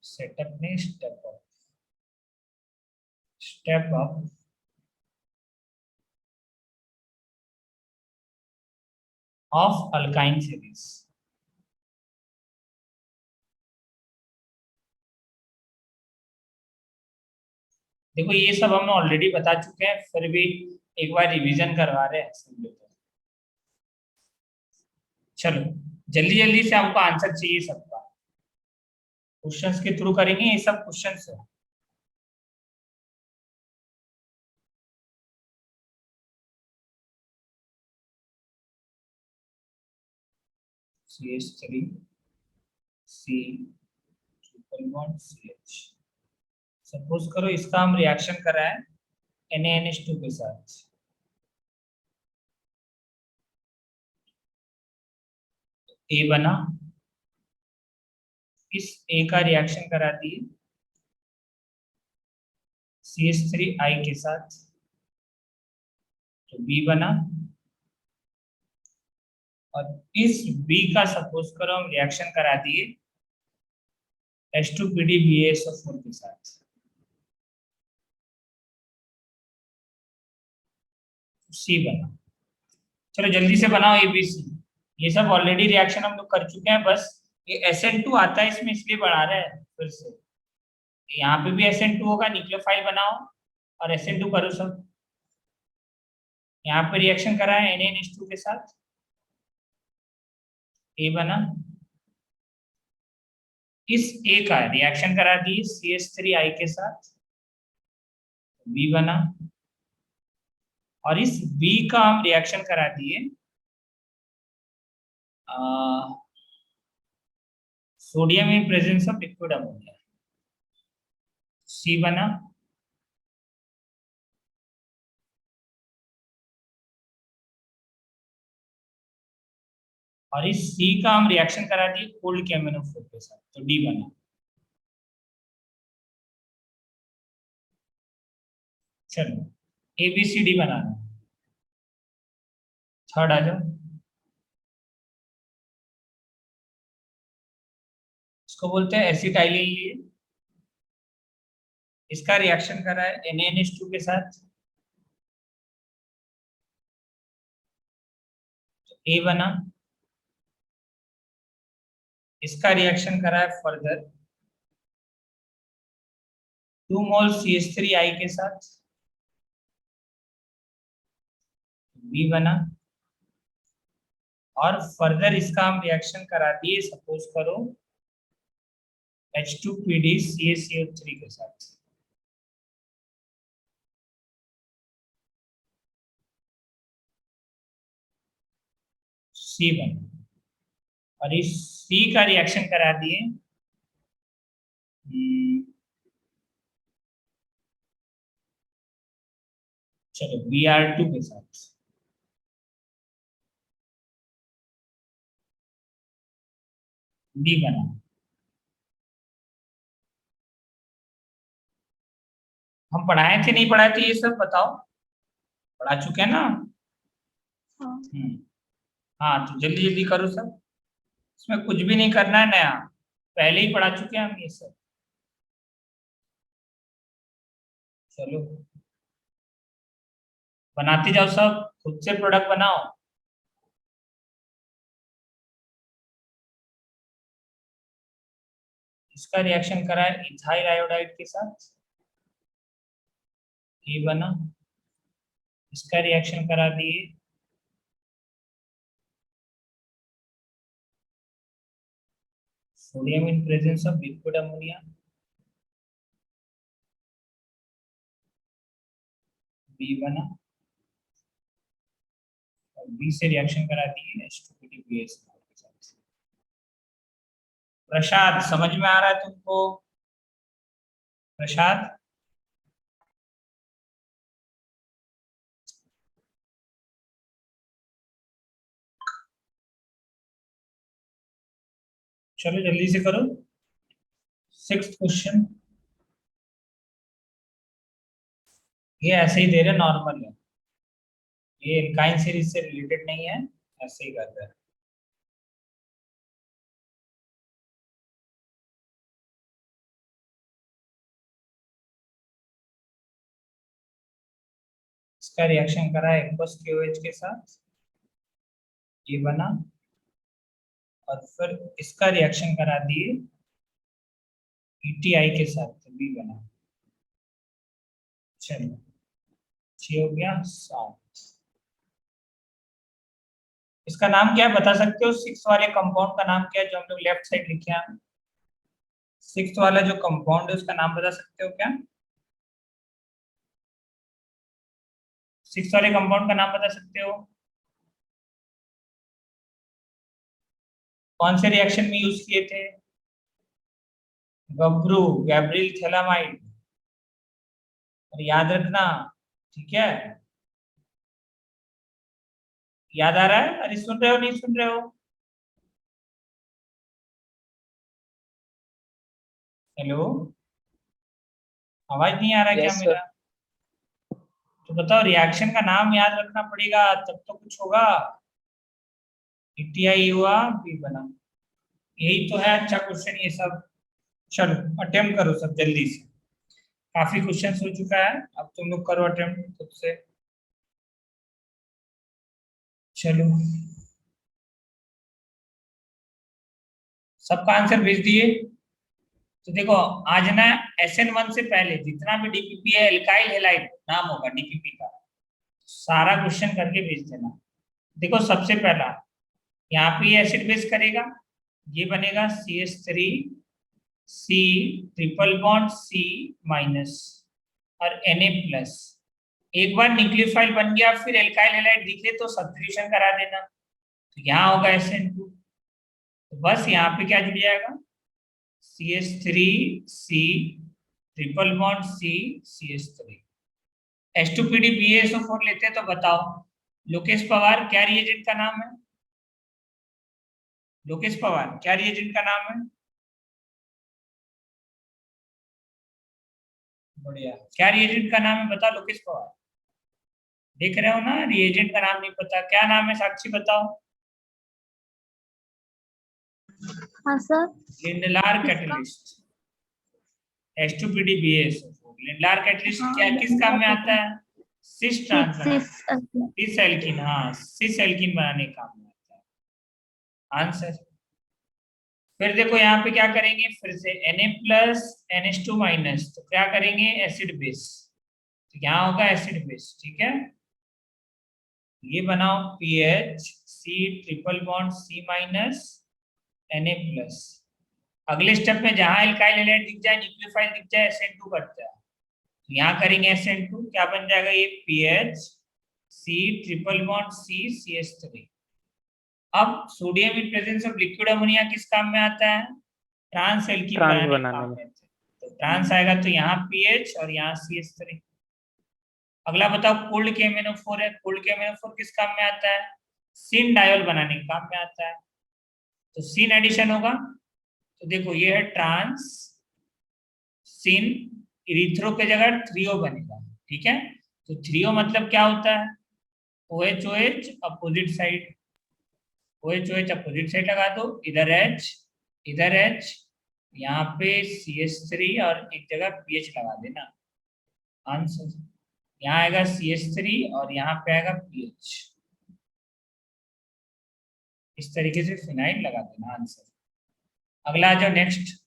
सेटअप नहीं, step up. Step up of alkyne series. देखो ये सब हम ऑलरेडी बता चुके हैं, फिर भी एक बार रिवीजन करवा रहे हैं सब लोग। चलो जल्दी जल्दी से हमको आंसर चाहिए सबका, क्वेश्चंस के थ्रू करेंगे ये सब क्वेश्चंस है। CH3 C triple bond CH। Suppose करो इसका हम रिएक्शन कराएं NaNH2 के साथ। ए बना, इस ए का रिएक्शन करा दिए CH3I के साथ, तो बी बना। और इस बी का सपोज करो हम रिएक्शन करा दिए H2PdBaSO4 के साथ, सी बना। चलो जल्दी से बनाओ ABC। ये सब ऑलरेडी रिएक्शन हम लोग कर चुके हैं, बस ये SN2 आता है इसमें इसलिए बढ़ा रहे हैं फिर से। यहाँ पे भी SN2 होगा, न्यूक्लियोफाइल बनाओ और SN2 करो सब। यहाँ पे रिएक्शन करा है NaNH2 के साथ, ए बना। इस ए का रिएक्शन करा दिए CH3I के साथ, बी बना। और इस बी का हम रिएक्शन करा दिए sodium in presence of liquid ammonia, C बना। और इस सी का हम रिएक्शन करा दिए कोल्ड KMnO4 के साथ, तो डी बना। चलो ABCD बनाना। थर्ड आ जाओ, इसको बोलते हैं एसिटाइलिन लिए। इसका रिएक्शन करा है NaNH2 के साथ, तो ए बना। इसका रिएक्शन करा है फर्दर 2 मोल CH3I के साथ, बी बना। और फर्दर इसका हम रिएक्शन करा दिए सपोज करो H2PdCaCO3 के साथ, सी बना। और इस सी का रिएक्शन करा दिए चलो Br2 के साथ, डी बना। हम पढ़ाए थे नहीं पढ़ाए थे ये सब बताओ? पढ़ा चुके हैं ना? हाँ। हाँ तो जल्दी जल्दी करो सब, इसमें कुछ भी नहीं करना है नया, पहले ही पढ़ा चुके हैं हम ये सब। चलो बनाते जाओ सब, खुद से प्रोडक्ट बनाओ। इसका रिएक्शन करा है इथाइल आयोडाइड के साथ, ये बना। इसका रिएक्शन करा दिए sodium in presence of liquid ammonia, B बना। और बी से रिएक्शन करा दिए H2PDBS के साथ। प्रसाद समझ में आ रहा है तुमको? प्रसाद चलो जल्दी से करो। 6th क्वेश्चन, ये ऐसे ही दे रहे, नॉर्मल है, ये एल्काइन सीरीज से रिलेटेड नहीं है, ऐसे ही कर रहे हैं। इसका रिएक्शन करा है एक्वस KOH के साथ, ये बना। और फिर इसका रिएक्शन करा दिए ETI के साथ, तो बी बना। चलो 6 हो गया, 7। इसका नाम क्या है बता सकते हो? 6 वाले कंपाउंड का नाम क्या है जो हम लोग लेफ्ट साइड लिखे हैं? 6 वाला जो कंपाउंड है उसका नाम बता सकते हो क्या? 6 वाले कंपाउंड का नाम बता सकते हो? कौन से रिएक्शन में यूज किए थे? गब्रू, गैब्रियल थैलामाइड। और याद रखना, ठीक है? याद आ रहा है? अरे सुन रहे हो नहीं सुन रहे हो? हेलो, आवाज नहीं आ रहा क्या Yes, sir. मेरा? तो बताओ, रिएक्शन का नाम याद रखना पड़ेगा तब तो कुछ होगा। ETI हुआ, बी बना। यही तो है अच्छा क्वेश्चन ये सब। चलो अटेम्प्ट करो सब जल्दी से, काफी क्वेश्चन हो चुका है, अब तुम लोग करो अटेम्प्ट खुद से। चलो सबका आंसर भेज दिए? तो देखो आज ना SN1 से पहले जितना भी DPP है, एल्काइल हैलाइड नाम होगा DPP का, सारा क्वेश्चन करके भेज देना। देखो सबसे पहला यहाँ पे एसिड बेस करेगा, ये बनेगा CH3 C triple bond C minus और Na+। एक बार न्यूक्लियोफाइल बन गया, फिर एल्काइल हैलाइड दिखे तो सब्स्टिट्यूशन करा देना, तो यहाँ होगा SN2। तो बस यहाँ पे क्या जुड़ जाएगा? CH3 C triple bond C CH3। H2PDBSO4 लेते हैं तो बताओ लोकेश पवार क्या रिएजेंट का नाम है? लोकेश पवार क्या रिएजेंट का नाम है? बढ़िया, क्या रिएजेंट का नाम है बता लोकेश पवार। देख रहे हो ना, रिएजेंट का नाम नहीं पता, क्या नाम है साक्षी बताओ? हाँ sir. Lindlar catalyst, H2PDBSO4। Lindlar catalyst क्या किस काम में आता है? सिस ट्रांस सिस एल्किन, हाँ सिस एल्किन बनाने का काम में आता है। आंसर। फिर देखो यहाँ पे क्या करेंगे, फिर से Na+ NH2 माइनस, तो क्या करेंगे? एसिड बेस, तो यहाँ होगा एसिड बेस, ठीक है? ये बनाओ PH C triple bond C minus Na+। अगले स्टेप में जहां एल्काइल हैलाइड दिख जाए, न्यूक्लियोफाइल दिख जाए, SN2 करता है, तो यहाँ करेंगे SN2, क्या बन जाएगा ये? PH C triple bond C CH3। अब sodium in presence of liquid ammonia किस काम में आता है? ट्रांस एल्कीन ट्रांस बनाने बनाने काम में। में। तो ट्रांस आएगा तो यहाँ PH और यहाँ CH3। अगला बताओ, कोल्ड KMnO4 है, कोल्ड KMnO4 किस काम में आता है? सिन डायोल बनाने के काम में आता है, तो सिन एडिशन होगा। तो देखो ये है ट्रांस सिन, इरिथ्रो के जगह थ्रियो बनेगा, ठीक है? तो थ्रियो मतलब क्या होता है? OH OH opposite side, OH OH opposite side लगा दो, इधर H इधर H, यहाँ पे CH3 और एक जगह PH लगा देना। आंसर यहाँ आएगा CH3 और यहाँ पे आएगा PH, इस तरीके से फिनाइल लगा देना। आंसर। अगला आ जाओ नेक्स्ट।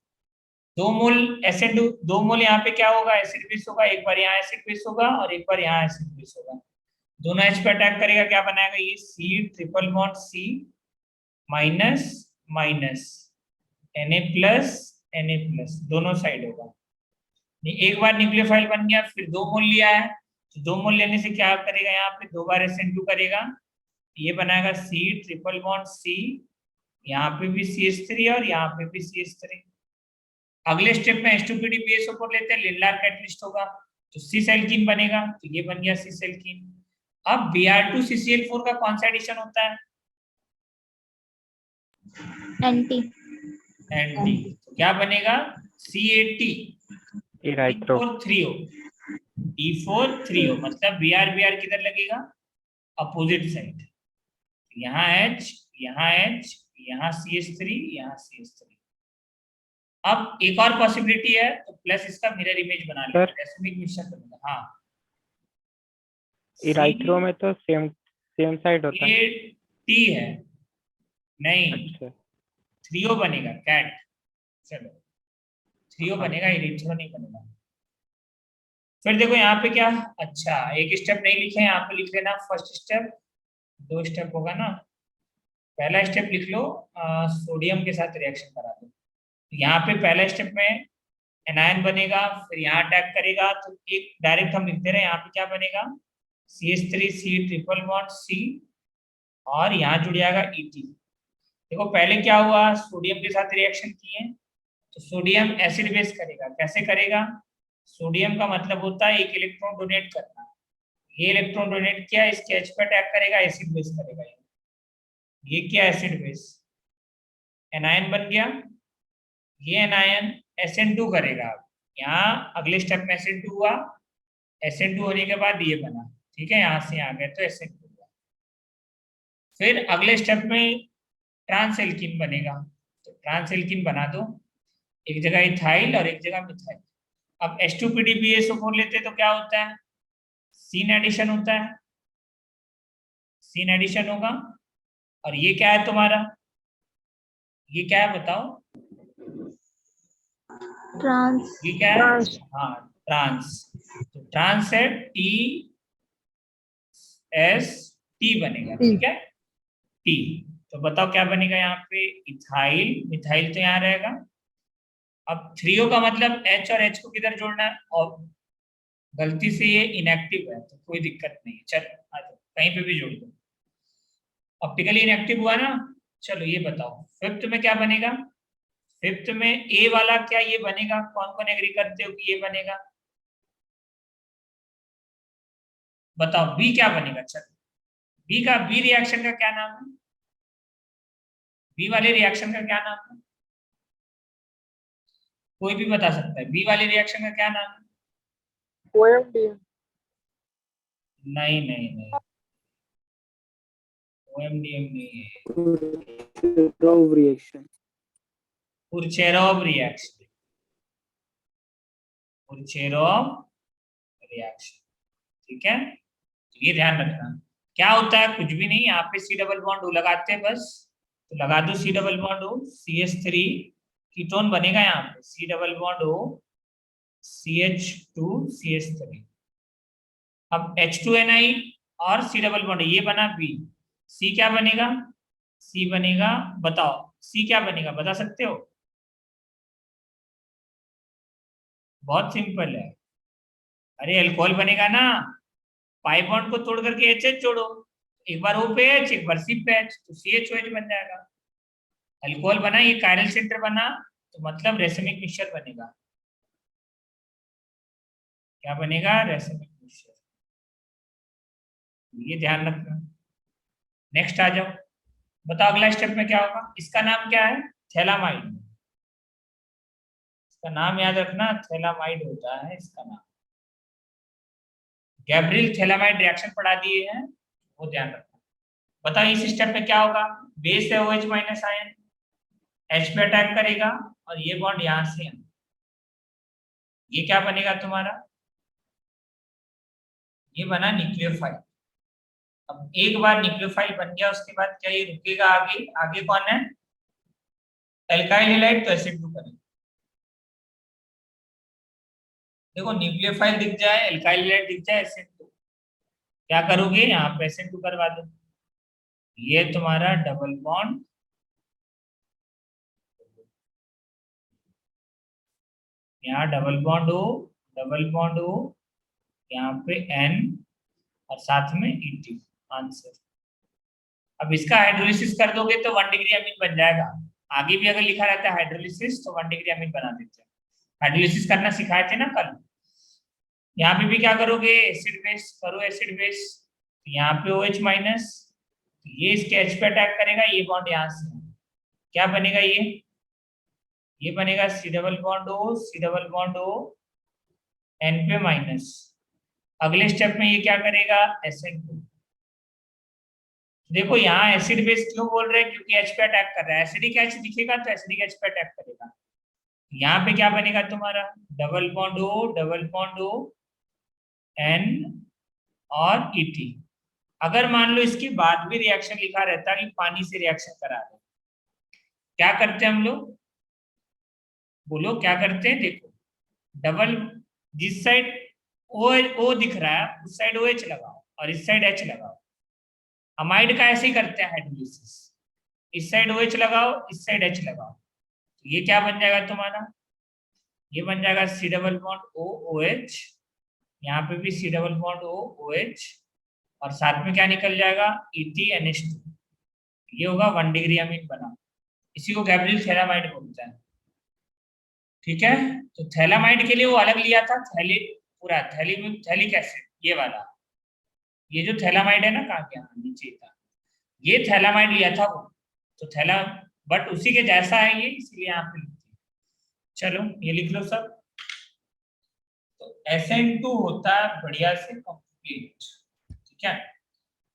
दो मोल यहाँ पे क्या होगा, एसिड बेस होगा, एक बार यहाँ एसिड बेस होगा और एक बार यहाँ एसिड बेस होगा। दोनों एच पे अटैक करेगा, क्या बनाएगा ये C triple bond C minus minus Na plus दोनों साइड होगा। एक बार न्यूक्लियोफाइल बन गया, फिर 2 मोल लिया है, तो 2 मोल लेने से क्या करेगा, यहाँ पे 2 बार SN2 करेगा, ये बनाएगा सी ट्रिपल बॉन्ड सी, यहाँ पे भी CH3 और यहाँ पे भी CH3। अगले स्टेप में H2PD PSO4 लेते हैं, लिनलार कैटलिस्ट होगा, तो सी एल्कीन बनेगा, तो ये बन गया सी एल्कीन। अब Br2 CCl4 का कौन सा एडिशन होता है, एंटी एंटी, तो क्या बनेगा C8T इराइथ्रो E4 3O, मतलब Br किधर लगेगा, अपोजिट साइड, यहाँ H यहाँ H यहाँ CH3 यहाँ CH3। अब एक और पॉसिबिलिटी है, तो प्लस इसका मिरर इमेज बना लेते हैं, रेसिमिक मिक्सचर बनेगा। हाँ इराइथ्रो में तो सेम साइड होता है। ये T है, नहीं अच्छा 3O बनेगा, कैट, चलो 3O बनेगा, इरिथ्रो नहीं बनेगा। फिर देखो यहाँ पे क्या, अच्छा एक स्टेप नहीं लिखे, यहाँ पे लिख लेना फर्स्ट स्टेप, 2 स्टेप होगा ना, पहला स्टेप लिख लो, सोडियम के साथ रिएक्शन करा दो। यहाँ पे पहला स्टेप में एनायन बनेगा, फिर यहाँ अटैक करेगा, तो एक डायरेक्ट हम लिखते रहे, यहाँ पे क्या बनेगा CH3 C triple bond C और यहाँ जुड़ जाएगा ET। देखो पहले क्या हुआ, सोडियम के साथ रिएक्शन किए, तो सोडियम एसिड बेस करेगा, कैसे करेगा, सोडियम का मतलब होता है एक इलेक्ट्रॉन डोनेट करना, ये इलेक्ट्रॉन डोनेट किया, इसके H पे अटैक करेगा, एसिड बेस करेगा, ये क्या एसिड बेस, एनायन बन गया, ये एनायन SN2 करेगा, यहाँ अगले स्टेप में SN2 हुआ, SN2 होने के बाद ये बना, ठीक है, यहाँ से आ गए तो SN2 हुआ। फिर अगले स्टेप में ट्रांस एल्कीन बनेगा, तो ट्रांस एल्कीन बना दो, एक जगह इथाइल और एक जगह मिथाइल। अब H2PD PSO4 लेते तो क्या होता है, सीन एडिशन होता है, सीन एडिशन होगा, और ये क्या है तुम्हारा, ये क्या है बताओ, ट्रांस ये क्या है, हाँ ट्रांस, तो ट्रांस है TST बनेगा, ठीक है T, तो बताओ क्या बनेगा यहाँ पे, इथाइल, मिथाइल तो यहाँ रहेगा। अब 3O का मतलब H और H को किधर जोड़ना है, और गलती से ये इनएक्टिव है तो कोई दिक्कत नहीं है, चलो आ जाओ कहीं पे भी जोड़ दो, ऑप्टिकली इनएक्टिव हुआ ना। चलो ये बताओ फिफ्थ में क्या बनेगा, फिफ्थ में ए वाला क्या ये बनेगा, कौन कौन एग्री करते हो कि ये बनेगा, बताओ बी क्या बनेगा, चलो बी रिएक्शन का क्या नाम है, बी वाले रिएक्शन का क्या नाम है, कोई भी बता सकता है, बी वाले रिएक्शन का क्या नाम है, OMDM नहीं नहीं नहीं, OMDM नहीं है, reaction कुर्चेरोव रिएक्शन, कुर्चेरोव रिएक्शन, ठीक है, तो ये ध्यान रखना। क्या होता है, कुछ भी नहीं, यहाँ पे C डबल बॉन्ड O लगाते हैं बस, तो लगा दो C double bond O, CH3 ketone बनेगा, यहाँ पे C double bond O CH2 CH3। अब H2Ni और C डबल बॉन्ड ये बना B, C क्या बनेगा, C बनेगा, बताओ C क्या बनेगा, बता सकते हो, बहुत सिंपल है, अरे अल्कोहल बनेगा ना, पाई बॉन्ड को तोड़ करके HH जोड़ो, एक बार O पे H एक बार C पे H, तो CHOH बन जाएगा, अल्कोहल बना, ये कायरल सेंटर बना, तो मतलब रेसिमिक मिक्सचर बनेगा, क्या बनेगा, रेसिमिक मिक्सचर, ये ध्यान रखना। नेक्स्ट आ जाओ, बताओ अगला स्टेप में क्या होगा, इसका नाम क्या है, थैलामाइड, इसका नाम याद रखना, थैलामाइड होता है इसका नाम, गैब्रियल थैलामाइड रिएक्शन पढ़ा दिए हैं, वो ध्यान रखना। बताओ इस स्टेप में क्या होगा, बेस है OH माइनस आयन, H पे अटैक करेगा और ये बॉन्ड यहां से, ये क्या बनेगा तुम्हारा, ये बना न्यूक्लियोफाइल। अब एक बार न्यूक्लियोफाइल बन गया उसके बाद क्या ये रुकेगा, आगे आगे कौन है, एल्काइल हैलाइड, तो एसिड ग्रुप बनेगा, देखो न्यूक्लियोफाइल दिख जाए, एल्काइल हैलाइड दिख जाए, SN2 क्या करोगे, यहाँ पे SN2 करवा दो। ये तुम्हारा डबल बॉन्ड, यहाँ डबल बॉन्ड हो, डबल बॉन्ड हो, यहाँ पे N और साथ में ET। आंसर। अब इसका हाइड्रोलिसिस कर दोगे तो 1 डिग्री अमीन बन जाएगा। आगे भी अगर लिखा रहता है हाइड्रोलिसिस तो 1 डिग्री अमीन बना देते हैं। हाइड्रोलिसिस करना सिखाए थे ना कल। यहाँ पे भी क्या करोगे, एसिड बेस करो, एसिड बेस, यहाँ पे OH माइनस, ये इसके H पे अटैक करेगा, ये बॉन्ड यहाँ से क्या बनेगा, ये बनेगा C double bond O, C double bond O, N पे माइनस। अगले स्टेप में ये क्या करेगा, SN2। देखो यहाँ एसिड बेस क्यों बोल रहे हैं, क्योंकि H पे अटैक कर रहा है। एसिडिक H दिखेगा तो एसिडिक H पे अटैक करेगा। यहाँ पे क्या बनेगा तुम्हारा, double bond O, double bond O, N और ET। अगर मान लो इसके बाद भी रिएक्शन लिखा रहता है कि पानी से रिएक्शन करा रहे, क्या करते हैं हम लोग, बोलो क्या करते हैं। देखो डबल, जिस साइड O दिख रहा है उस साइड OH लगाओ और इस साइड H लगाओ। अमाइड का ऐसे ही करते हैं हाइड्रोलिसिस, इस साइड OH लगाओ, इस साइड H लगाओ, तो ये क्या बन जाएगा तुम्हारा, ये बन जाएगा C double bond O OH, यहाँ पे भी C double bond O OH और साथ में क्या निकल जाएगा, ET NH2। ये होगा 1 डिग्री अमीन बना। इसी को गैब्रियल थैलामाइड बोलते हैं। ठीक है, तो थैलामाइड के लिए वो अलग लिया था, पूरा थैलिक एसिड, ये वाला, ये जो थैलामाइड है ना, कहाँ के, यहाँ नीचे था, ये थैलामाइड लिया था वो, तो थैला, बट उसी के जैसा है ये, इसलिए यहाँ पे लिखते हैं। चलो ये लिख लो सब। तो SN2 होता है बढ़िया से कंप्लीट। ठीक है,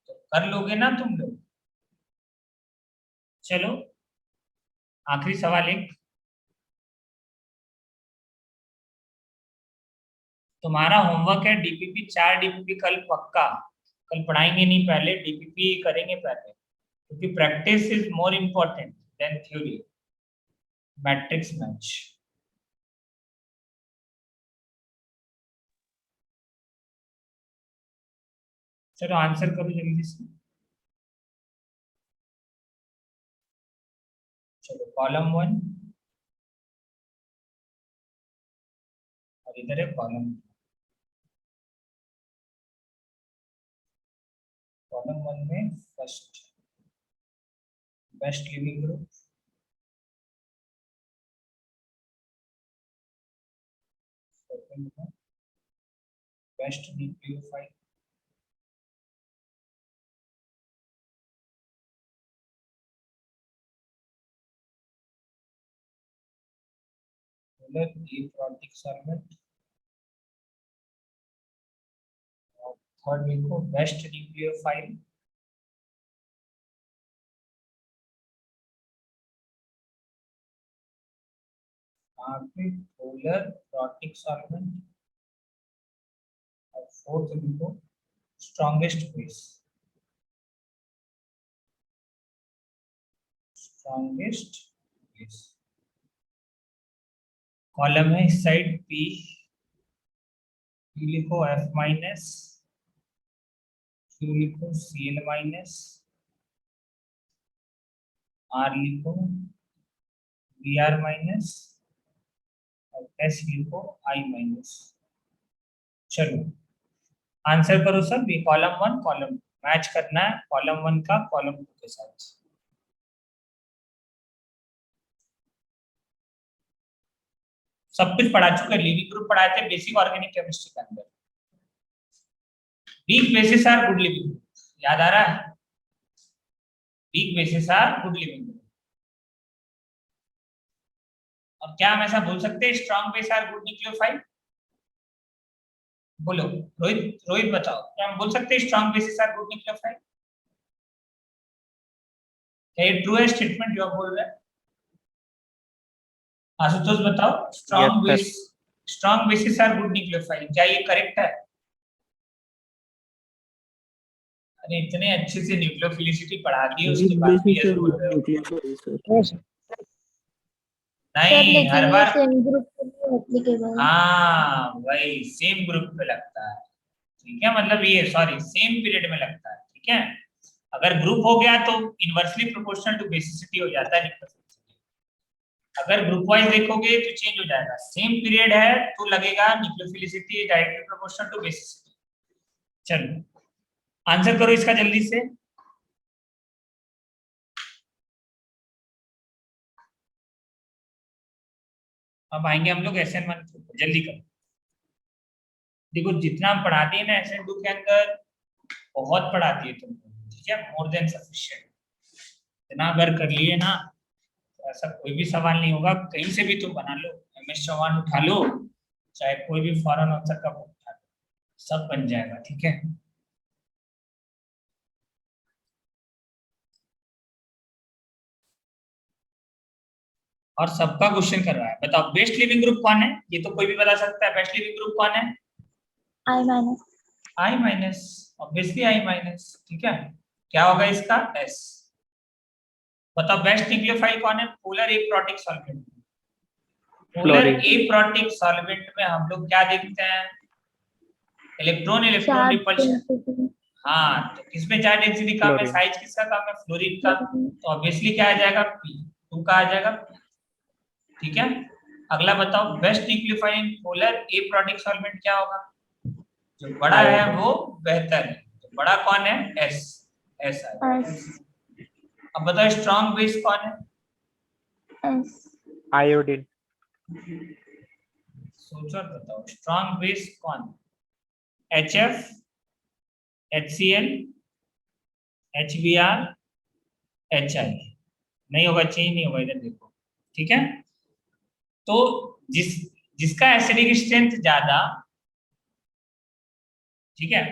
तो कर लोगे ना तुम लोग। चलो आखिरी सवाल एक, तुम्हारा होमवर्क है DPP 4 DPP कल पक्का, कल पढ़ाएंगे नहीं, पहले DPP करेंगे पहले, क्योंकि practice is more important then theory. Matrix match, चलो आंसर करो जल्दी से। चलो कॉलम 1 और इधर है कॉलम 1 में first best leaving group, second में बेस्ट न्यूक्लियोफाइल, एप्रोटिक सॉल्वेंट, और थर्ड लिखो best nucleophile, polar protic solvent, और फोर्थ लिखो strongest base, strongest base. Column है इस साइड P लिखो F माइनस, Q लिखो Cl माइनस, R लिखो Br माइनस और S लिखो I माइनस। चलो आंसर करो सब, ये कॉलम 1 कॉलम मैच करना है, कॉलम 1 का कॉलम 2 के साथ। सब कुछ पढ़ा चुके, लिविंग ग्रुप पढ़ाए थे बेसिक ऑर्गेनिक केमिस्ट्री के अंदर। Weak bases are good leaving group, याद आ रहा है, weak bases are good leaving group. और क्या हम ऐसा बोल सकते हैं strong base are good nucleophile, बोलो रोहित बताओ, क्या हम बोल सकते हैं strong bases are good nucleophile? क्या ये ट्रू है स्टेटमेंट जो आप बोल रहे हैं? आशुतोष बताओ, strong bases are good nucleophile, क्या ये करेक्ट है? अरे इतने अच्छे से न्यूक्लियोफिलिसिटी पढ़ा दी उसके बाद भी ऐसे बोल रहे हो। नहीं हर बार सेम ग्रुप के लिए एप्लीकेबल। हाँ वही सेम ग्रुप पे लगता है, ठीक है, मतलब ये सॉरी सेम पीरियड में लगता है, ठीक है। अगर ग्रुप हो गया तो इनवर्सली प्रोपोर्शनल टू बेसिसिटी हो जाता है न्यूक्लियोफिलिसिटी। अगर ग्रुप वाइज देखोगे तो चेंज हो जाएगा, सेम पीरियड है तो लगेगा nucleophilicity directly proportional to basicity. चलो आंसर करो इसका जल्दी से। अब आएंगे हम लोग SN1 के ऊपर, जल्दी करो। देखो जितना हम पढ़ाते हैं ना SN2 के अंदर, बहुत पढ़ाती है तुमको, ठीक है, मोर देन सफिशिएंट। इतना अगर कर लिए ना तो ऐसा कोई भी सवाल नहीं होगा, कहीं से भी तुम बना लो, MS चौहान उठा लो, चाहे कोई भी फॉरेन ऑथर का बुक उठा लो, सब बन जाएगा, ठीक है। और सबका क्वेश्चन कर रहा है, बताओ बेस्ट लिविंग ग्रुप कौन है, ये तो कोई भी बता सकता है। बेस्ट लिविंग ग्रुप कौन है? I-, ऑब्वियसली I-, ठीक है। क्या होगा इसका? S। बताओ बेस्ट न्यूक्लियोफाइल कौन है polar aprotic solvent? Polar aprotic solvent में हम लोग क्या देखते हैं? Electron repulsion. हाँ तो किसमें चार्ज डेंसिटी कम है, साइज किसका कम है? फ्लोरीन का। तो ऑब्वियसली क्या आ जाएगा? P2 का आ जाएगा, ठीक है। अगला बताओ best nucleophile polar aprotic solvent क्या होगा? जो बड़ा है वो बेहतर है, तो बड़ा कौन है? S। अब बताओ स्ट्रॉन्ग बेस कौन है? आयोडीन। सोचो और बताओ स्ट्रॉन्ग बेस कौन? HF, HCl, HBr, HI। नहीं होगा, चेंज नहीं होगा, इधर देखो, ठीक है। तो जिसका एसिडिक स्ट्रेंथ ज्यादा, ठीक है,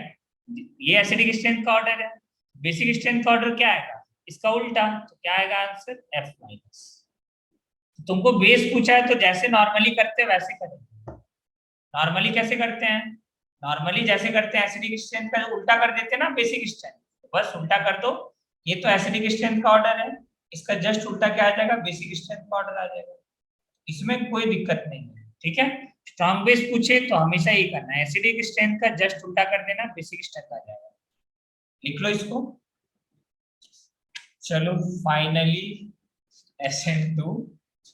ये एसिडिक स्ट्रेंथ का ऑर्डर है, बेसिक स्ट्रेंथ का ऑर्डर क्या आएगा? इसका उल्टा, तो क्या आएगा आंसर? F-। तुमको बेस पूछा है तो जैसे नॉर्मली करते हैं वैसे करेंगे। नॉर्मली कैसे करते हैं? नॉर्मली जैसे करते हैं एसिडिक स्ट्रेंथ का उल्टा कर देते हैं ना बेसिक स्ट्रेंथ, तो बस उल्टा कर दो। ये तो एसिडिक स्ट्रेंथ का ऑर्डर है, इसका जस्ट उल्टा क्या आ जाएगा? बेसिक स्ट्रेंथ का ऑर्डर आ जाएगा, इसमें कोई दिक्कत नहीं है, ठीक है। स्ट्रॉन्ग बेस पूछे तो हमेशा ये करना है, एसिडिक स्ट्रेंथ का जस्ट उल्टा कर देना, बेसिक स्ट्रेंथ आ जाएगा। लिख लो इसको। चलो फाइनली SN2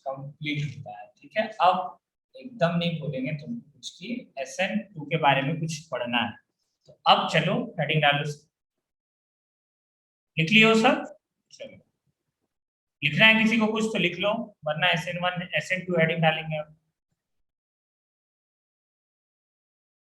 कंप्लीट होता है, ठीक है। अब एकदम नहीं बोलेंगे तुमको कुछ की SN2 के बारे में कुछ पढ़ना है, तो अब चलो हेडिंग डालो। लिख लियो सब? चलो लिखना है किसी को कुछ तो लिख लो, वरना SN1 SN2 हेडिंग डालेंगे अब।